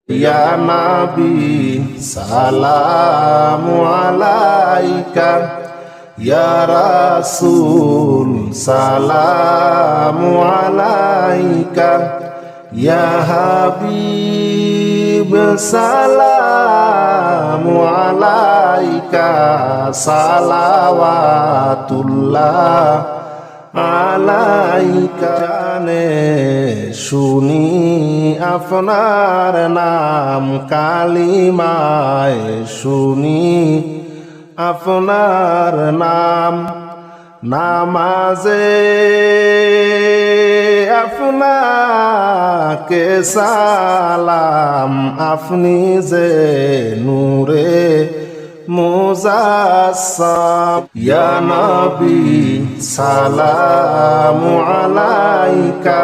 ইয়া নবী সালামু আলাইকা, ইয়া রাসূল সালামু আলাইকা, ইয়া হাবিব সালামু আলাইকা, সালাওয়াতুল্লাহ আলাইকা। জানে শুনি আপনার নাম, কালিমায় শুনি আপনার নাম, নামাজে আপনাকে সালাম, আপনি যে নূরে মুজাসসাম। ইয়া নবী সালামু আলাইকা,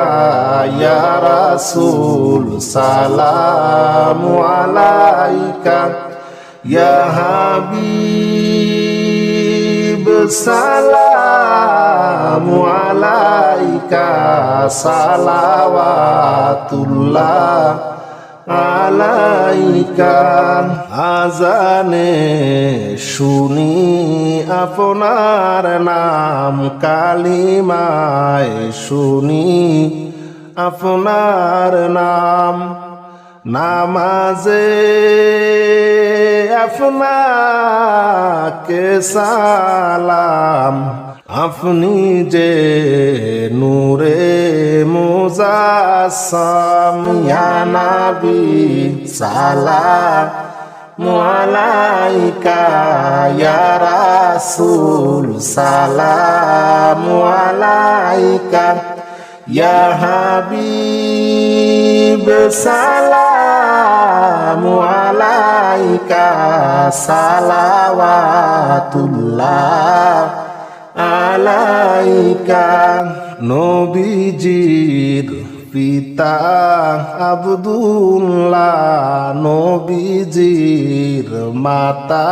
ইয়া রাসূল সালামু আলাইকা, ইয়া হাবিব সালামু আলাইকা, সালাওয়াতুল্লাহ আলাইকা। আজানে শুনি আপনার নাম, কালিমায় শুনি আপনার নাম, নামাজে আপনাকে সালাম, আপনি যে নূরে মুজাসসাম। ইয়া নবী সালামু আলাইকা, ইয়া রাসূল সালামু আলাইকা, ইয়া হাবিব সালামু আলাইকা, সালাওয়াতুল্লাহ আলাইকা। নবীজির পিতা আব্দুল্লাহ, নবীজির মাতা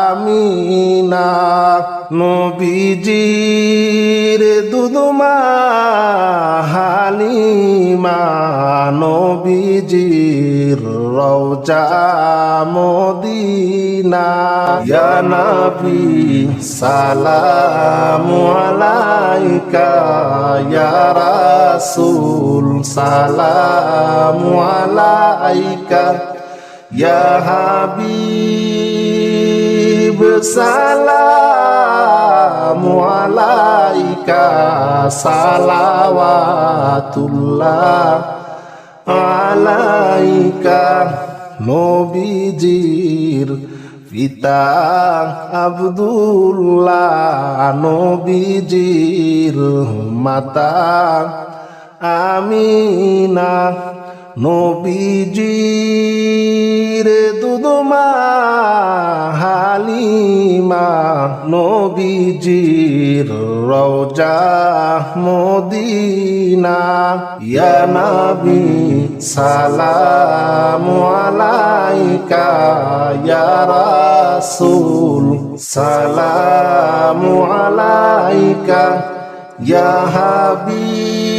আমিনা, নবীজির দুধমা হালিমা, নবীজির রওজা মদিনা। ইয়া নবী সালামু আলাইকা, ইয়া রাসূল সালামু আলাইকা, ইয়া হাবিব সালামু আলাইকা, সালাওয়াতুল্লাহ আলাইকা। নবীজির পিতা আব্দুল্লাহ, নবীজির মাতা আমিনা, নবীজির দুধমা হালিমা, নবীজির রওজা মদিনা। ইয়া নবী সালামু আলাইকা, ইয়া রাসূল সালামু আলাইকা, ইয়া হাবিব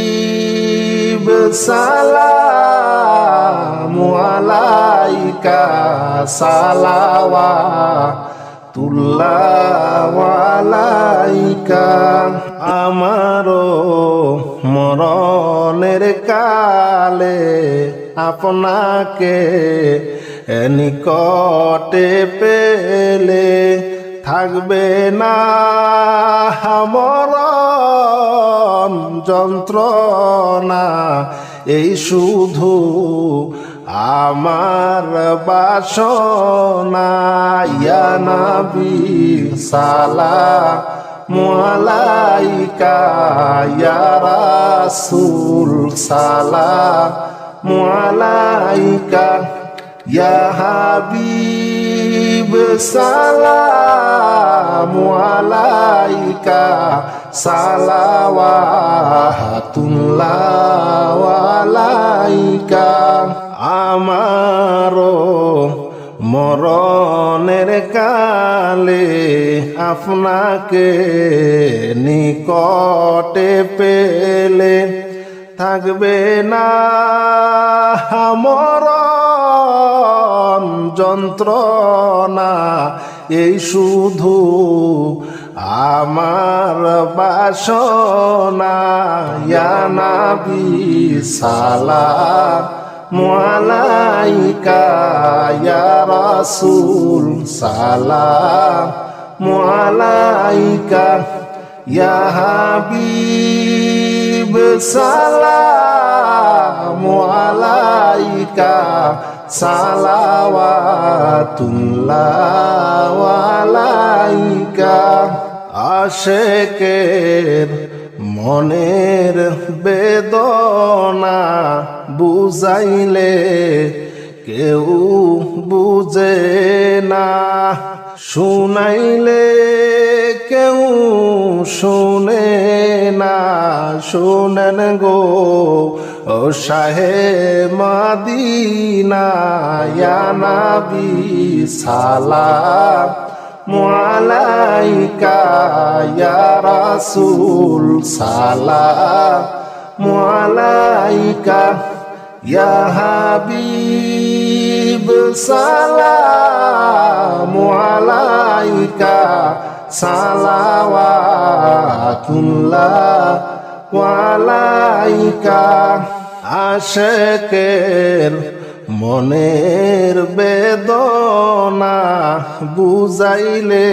সালামু আলাইকা, সালাওয়াতুল্লাহ আলাইকা। আমারও মরণের কালে আপনাকে নিকটে পেলে, থাকবে না মরণ যন্ত্রণা, এই শুধু আমার বাসনা। ইয়া নবী সালামু আলাইকা, ইয়া রাসূল সালামু আলাইকা, ইয়া হাবিব সালামু আলাইকা, সালাওয়াতুল্লাহ আলাইকা। আমারও মরণের কালে আপনাকে নিকটে পেলে, থাকবে না মরণ যন্ত্রণা এই শুধু আমার বাসনা ইয়া নবী সালামু আলাইকা ইয়া রাসূল সালামু আলাইকা ইয়া হাবিব সালামু আলাইকা সালাওয়াতুল্লাহ আলাইকা আশেকের মনের বেদনা বুঝাইলে কেউ বুঝে না শুনাইলে কেউ শুনে না শুনেন গো ও শাহে মদিনা ইয়া নবী সালামু আলাইকা ইয়া রাসূল সালামু আলাইকা ইয়া হাবিব সালামু আলাইকা সালাওয়াতুল্লাহ আলাইকা আশেকের মনের বেদনা বুঝাইলে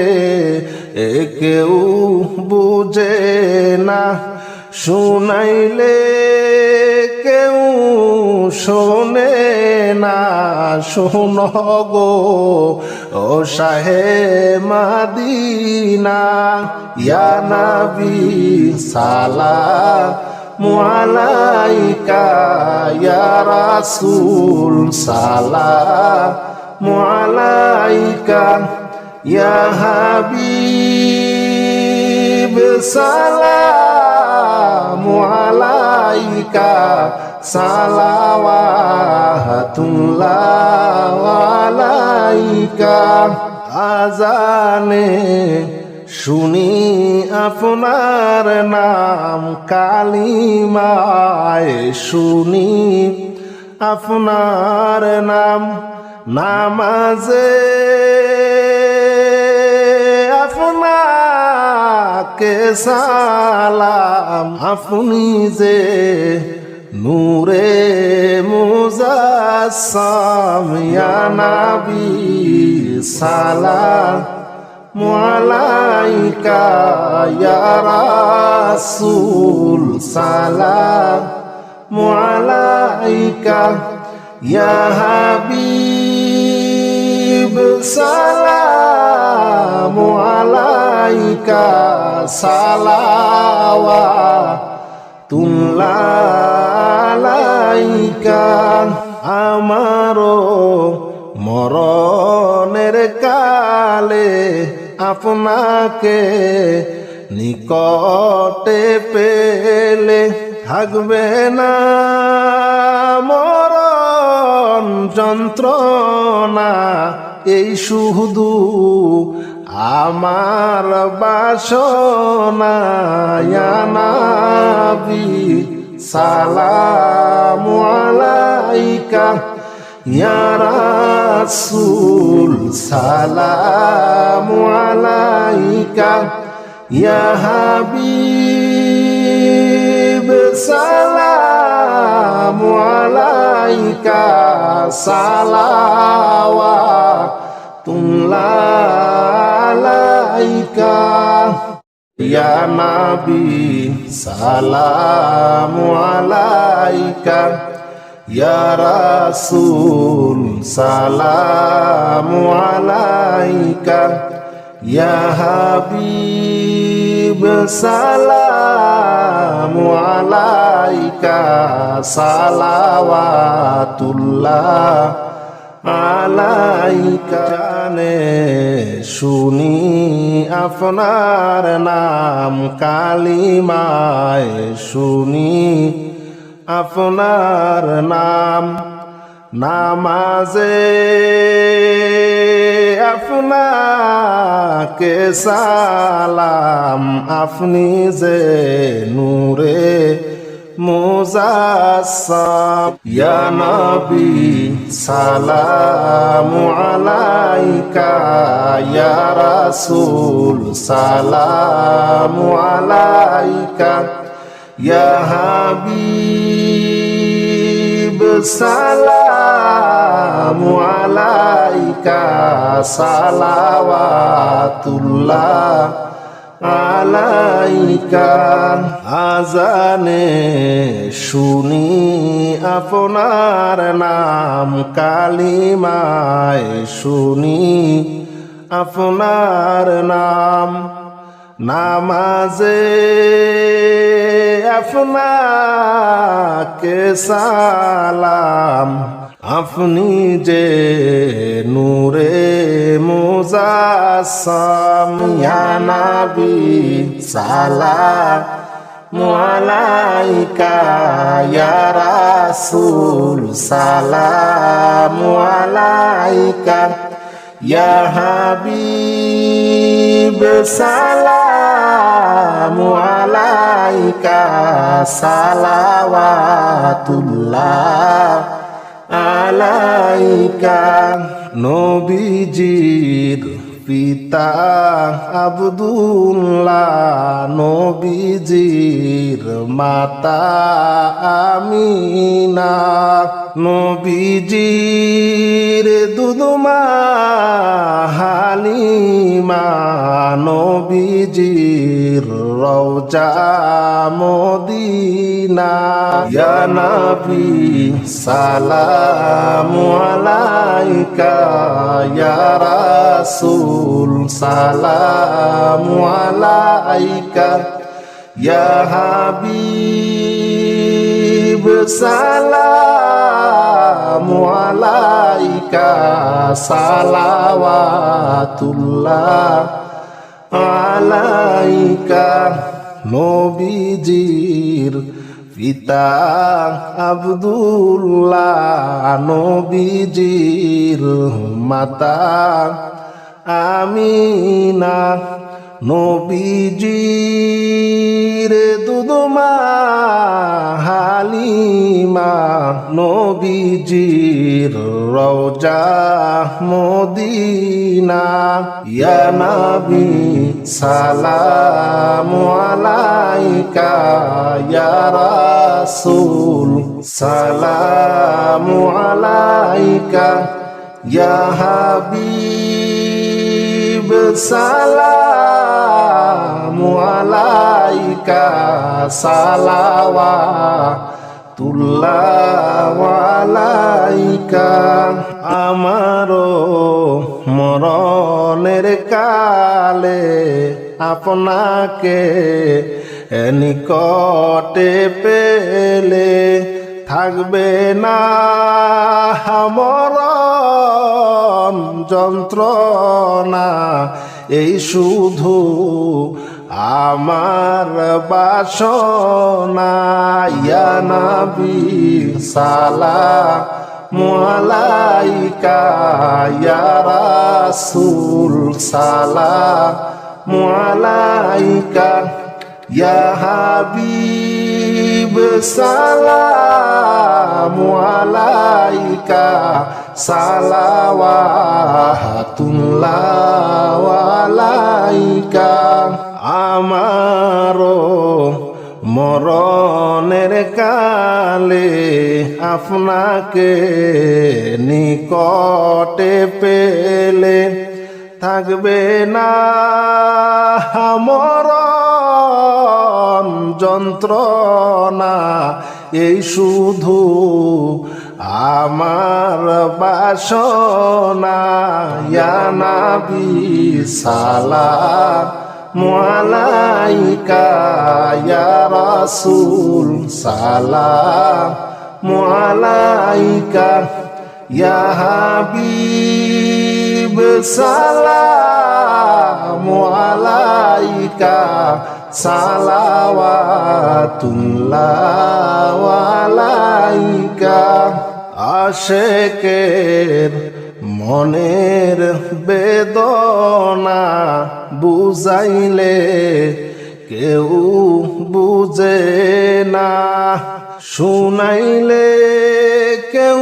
কেউ বুঝে না শুনাইলে কেউ শোনে না শোন গো ও শাহে মদিনা ইয়া নবী সালামু আলাইকা ইয়া রাসূল সালামু আলাইকা ইয়া হাবিব সালামু আলাইকা সালাওয়াতুল্লাহ আলাইকা আজানে শুনি আপনার নাম কালিমায় শুনি আপনার নাম নামাজে আপনাকে সালাম আপনি যে নূরে মুজাসসাম ইয়া নবী সালামু আলাইকা ইয়া রাসূল সালামু আলাইকা ইয়া হাবিব সালামু আলাইকা সালাওয়াতুল্লাহ আলাইকা আমারও মরণের কালে আপনাকে নিকটে পেলে থাকবে না মরণ যন্ত্রণা এই শুধু আমার বাসনা ইয়া নবী সালামু আলাইকা ইয়া রাসূল সালামু আলাইকা ইয়া হাবিব সালামু আলাইকা সালাওয়াতুল্লাহ আলাইকা ইয়া নবী সালামু আলাইকা ইয়া রাসূল সালামু আলাইকা ইয়া হাবিব সালামু আলাইকা সালাওয়াতুল্লাহ আলাইকা জানে শুনি আপনার নাম কালিমায় শুনি আপনার নাম নামাজে আপনাকে সালাম আপনি যে নূরে মুজাসসাম ইয়া নবী সালামু আলাইকা ইয়া রাসূল সালামু আলাইকা ইয়া হাবিব সালামু আলাইকা সালাওয়াতুল্লাহ আলাইকা আজানে শুনি আপনার নাম কালিমায় শুনি আপনার নাম নামাজে আপনাকে সালাম আপনি যে নূরে মুজাসসাম ইয়া নবী সালামু আলাইকা ইয়া রাসূল সালামু আলাইকা ইয়া হাবিব সালামু আলাইকা সালাওয়াতুল্লাহ আলাইকা নবীজির পিতা আব্দুল্লাহ নবীজির মাতা আমিনা নবীজির দুধমা হালিমা নবীজির রওজা মদিনা ইয়া নবী সালামু আলাইকা ইয়া রাসূল সালামু আলাইকা ইয়া হাবিব সালামু আলাইকা সালাওয়াতুল্লাহ আলাইকা নবীজির পিতা আব্দুল্লাহ নবীজির মাতা আমিনা নবীজির দুধমা হালিমা নবীজির রওজা মদিনা ইয়া নবী সালামু আলাইকা ইয়া রাসূল সালামু আলাইকা ইয়া হাবিব সালামু আলাইকা সালাওয়াতুল্লাহ আলাইকা আমারো মরণের কালে আপনাকে নিকটে পেলে থাকবে না মরণ যন্ত্রণা এই শুধু আমার বাসনা ইয়া নবী সালামু আলাইকা ইয়া রাসূল সালামু আলাইকা ইয়া হাবিব সালামু আলাইকা সালাওয়াতুল্লাহ আলাইকা আমারো মরণের কালে আপনাকে নিকটে পেলে থাকবে না মরণ যন্ত্রণা এই শুধু আমার বাসনা ইয়া নবী সালামু আলাইকা ইয়া রাসূল সালামু আলাইকা ইয়া হাবিব সালামু আলাইকা সালাওয়াতুল্লাহ আলাইকা আশেকের মনের বেদনা বুঝাইলে কেউ বুঝে না, শুনাইলে কেউ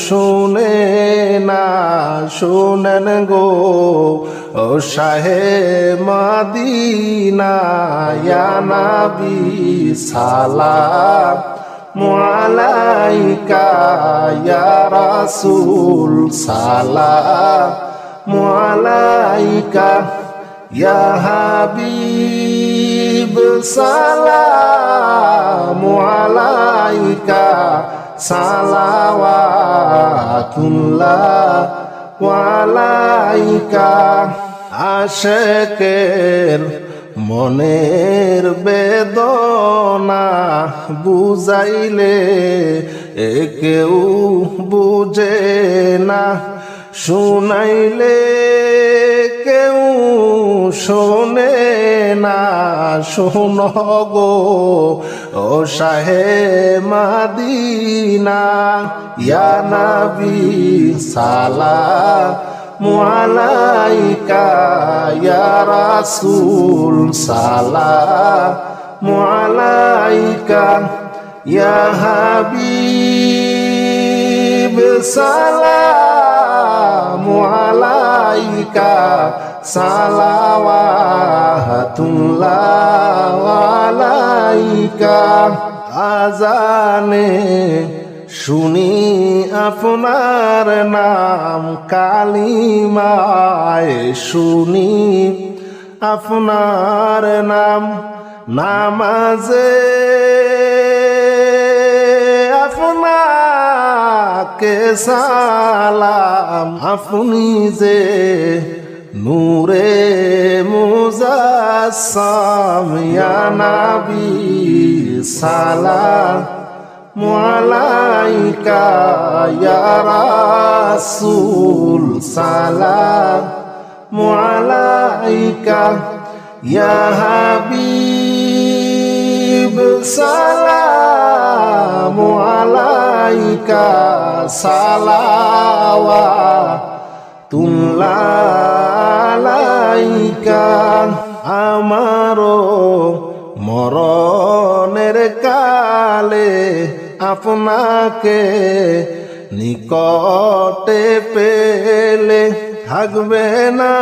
শুনে না। শুনেন গো ও শাহে মদিনা, ইয়া নবী সালাম আলাইকা, ইয়া রাসূল সালাম আলাইকা, ইয়া হাবিব সালাম আলাইকা, সালাওয়াতুল্লাহ আলাইকা। আশেকের মনের বেদনা বুঝাইলে কেউ বুঝে না, শুনাইলে কেউ শোনে না। শোন গো ও শাহে মদিনা, ইয়া নবী সালাম আলাইকা, ইয়া রাসূল সালাম আলাইকা, ইয়া হাবিব সালাম আলাইকা, সালাওয়াতুল্লাহ আলাইকা। আজানে শুনি আপনার নাম, কালিমায় শুনি আপনার নাম, নামাজে আপনাকে সালাম। আপনি যে নূরে মুজাসসাম, ইয়া নবী সালাম আলাইকা, ইয়া রাসূল সালাম আলাইকা, ইয়া হাবিব সালাম আলাইকা, সালাওয়াতুল্লাহ আলাইকা। আমারও মরণের কালে আপনাকে নিকটে পেলে, থাকবে না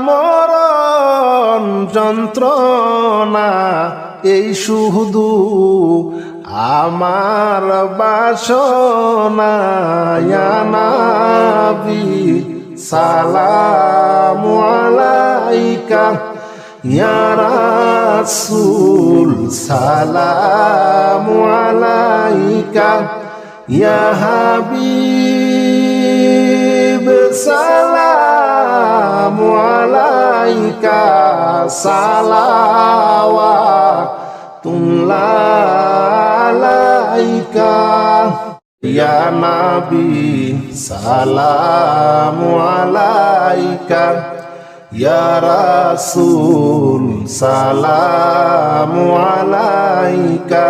মরণ যন্ত্রণা, এই শুধু আমার বাসনা। ইয়া নবী সালাম আলাইকা, ইয়া রাসূল সালাম আলাইকা, ইয়া হাবিব সালাম আলাইকা, সালাওয়াতুল্লাহ আলাইকা, ইয়া নবী সালাম আলাইকা, ইয়া রাসূল সালাম আলাইকা,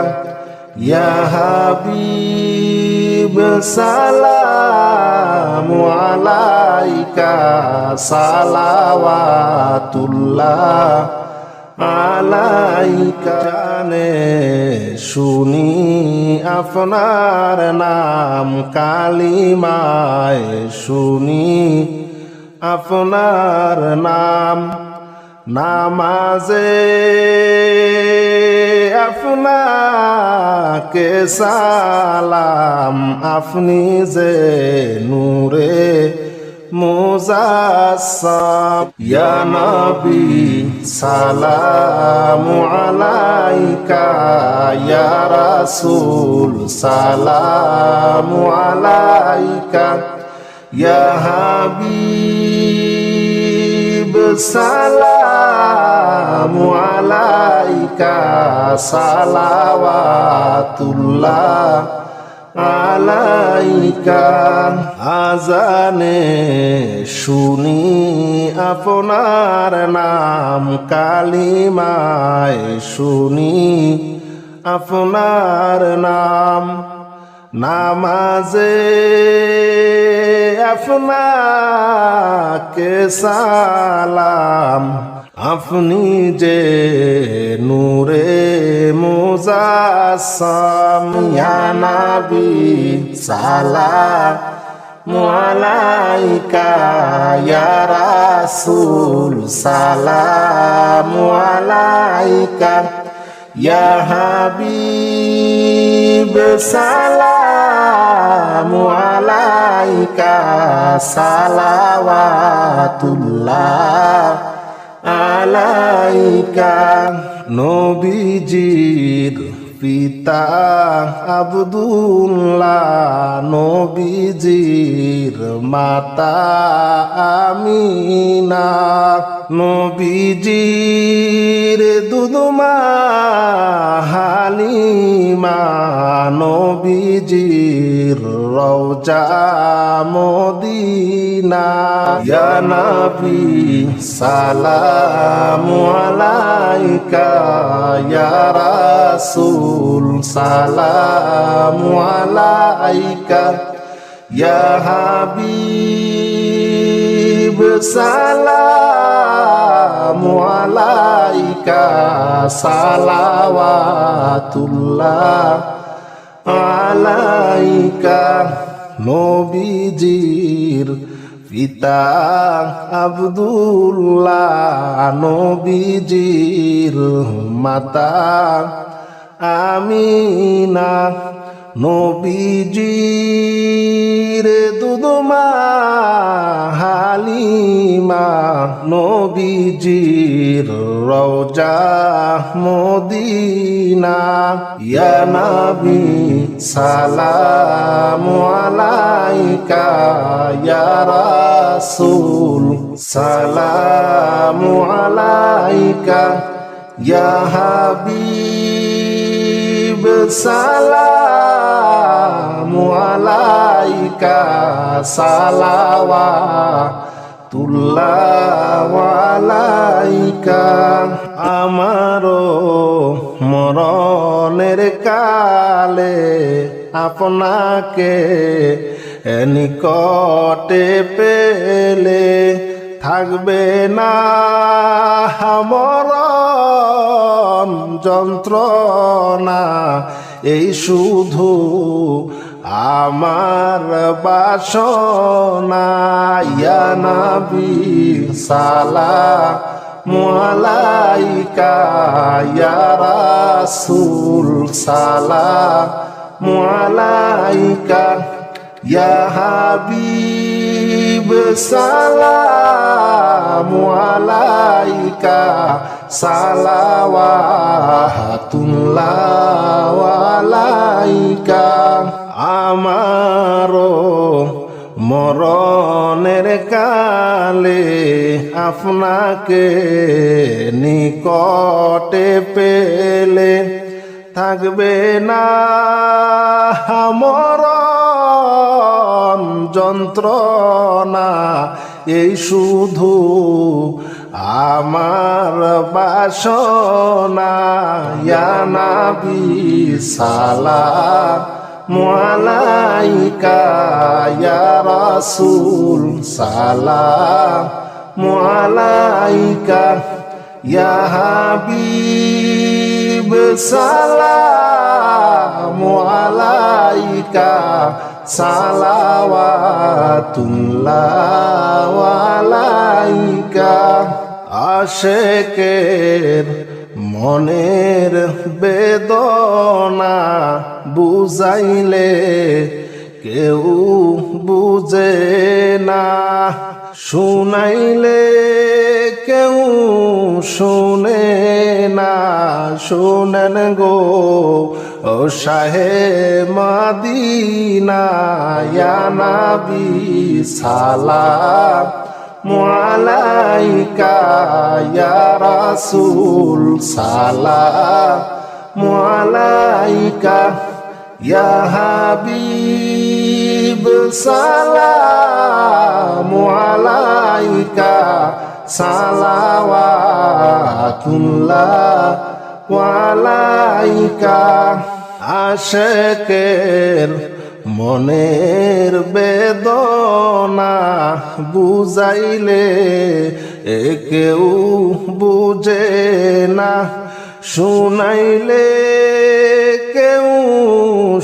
ইয়া হাবিব সালাম আলাইকা, সালাওয়াতুল্লাহ আলাইকা। জানে শুনি আপনার নাম, কালিমায় শুনি আপনার নাম, নামাজে আপনাকে সালাম। আপনি যে নূরে মুজাসসাম, ইয়া নবী সালাম আলাইকা, ইয়া রাসূল সালাম আলাইকা, ইয়া হাবিব সালাম আলাইকা, সালাওয়াতুল্লাহ আলাইকা। আজানে শুনি আপনার নাম, কালিমায় শুনি আপনার নাম, নামাজে আপনাকে সালাম। আপনি যে নূরে মুজাসসাম ইয়া নবী সালামু আলাইকা ইয়া রাসূল সালামু আলাইকা ইয়া হাবিব সালামু আলাইকা সালাওয়াতুল্লাহ আলাইকা। নবীজির পিতা আব্দুল্লাহ, নবীজির মাতা আমিনা, নবীজির দুধমা হালিমা, নবীজির রওজা মদিনা। ইয়া নবী সালামু আলাইকা ইয়া রাসূল সালামু আলাইকা ইয়া হাবিব সালামু আলাইকা সালাওয়াতুল্লাহ আলাইকা। নবীজির পিতা আব্দুল্লাহ, নবীজির মাতা আমিনা, নবীজির দুধমা হালিমা, নবীজির রওজা মদিনা। ইয়া নবী সালামু আলাইকা ইয়া রাসূল সালামু আলাইকা ইয়া হাবিব সালামু আলাইকা সালাওয়াতুল্লাহ আলাইকা। আমারও মরণের কালে আপনাকে নিকটে পেলে থাকবে না মরণ যন্ত্রণা, এই শুধু আমার বাসনা। ইয়া নবী সালামু আলাইকা ইয়া রাসূল সালামু আলাইকা ইয়া হাবিব সালামু আলাইকা সালাওয়াতুল্লাহ আলাইকা। আমারও মরণের কালে আপনাকে নিকটে পেলে থাকবে না মরণ যন্ত্রণা, এই শুধু আমার বাসনা। ইয়া নবী সালামু আলাইকা ইয়া রাসূল সালামু আলাইকা ইয়া হাবিব সালামু আলাইকা সালাওয়াতুল্লাহ আলাইকা। আশেকের মনের বেদনা বুঝাইলে কেউ বুঝে না, শুনাইলে কেউ শুনে না। শুনেন গো ও শাহে মদিনা, ইয়া নবী সালামু আলাইকা ইয়া রাসূল সালামু আলাইকা ইয়া হাবিব সালামু আলাইকা সালাওয়াতুল্লাহ আলাইকা। আশেকের মনের বেদনা বুঝাইলে কেউ বুঝে না, শুনাইলে কেউ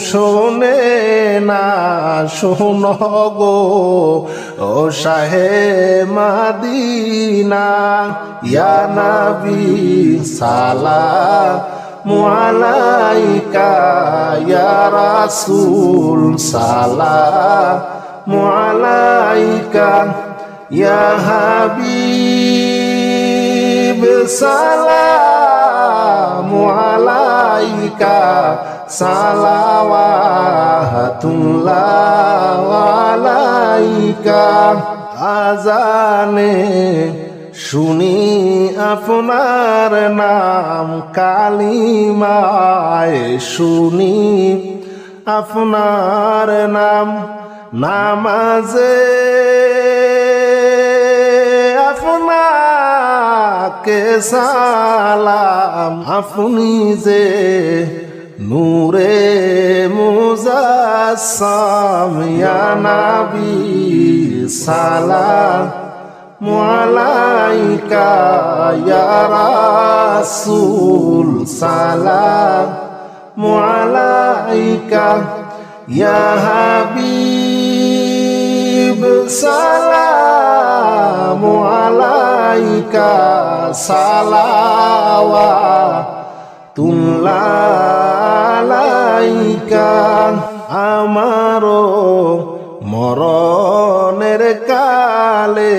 শোনে না। শোন গো ও শাহে মদিনা, ইয়া নবী সালামু আলাইকা, ইয়া রাসূল সালামু আলাইকা, ইয়া হাবিব সালামু আলাইকা, সালাওয়াতুল্লাহ আলাইকা। আজানে শুনি আপনার নাম, কালিমায় শুনি আপনার নাম, নামাজে আপনাকে সালাম। আপনি যে নূরে মুজাসসাম, ইয়া নবী সালামু আলাইকা, ইয়া রাসূল সালামু আলাইকা, ইয়া হাবিব সালামু আলাইকা, সালাওয়াতুল্লাহ আলাইকা। আমারও মরণের কালে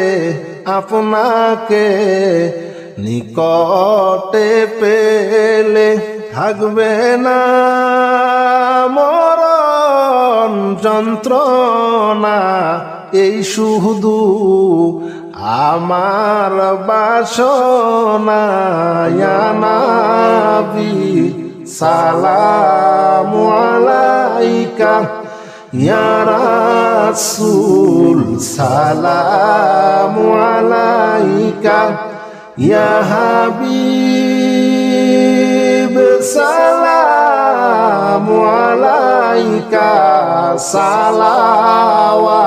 আপনাকে নিকটে পেলে, থাকবে না মরণ যন্ত্রণা, এই শুধু আমার বাসনা। ইয়া নবী সালামু আলাইকা, ইয়া রাসূল সালামু আলাইকা, ইয়া হাবিব সালামু আলাইকা, সালাওয়াতুল্লাহ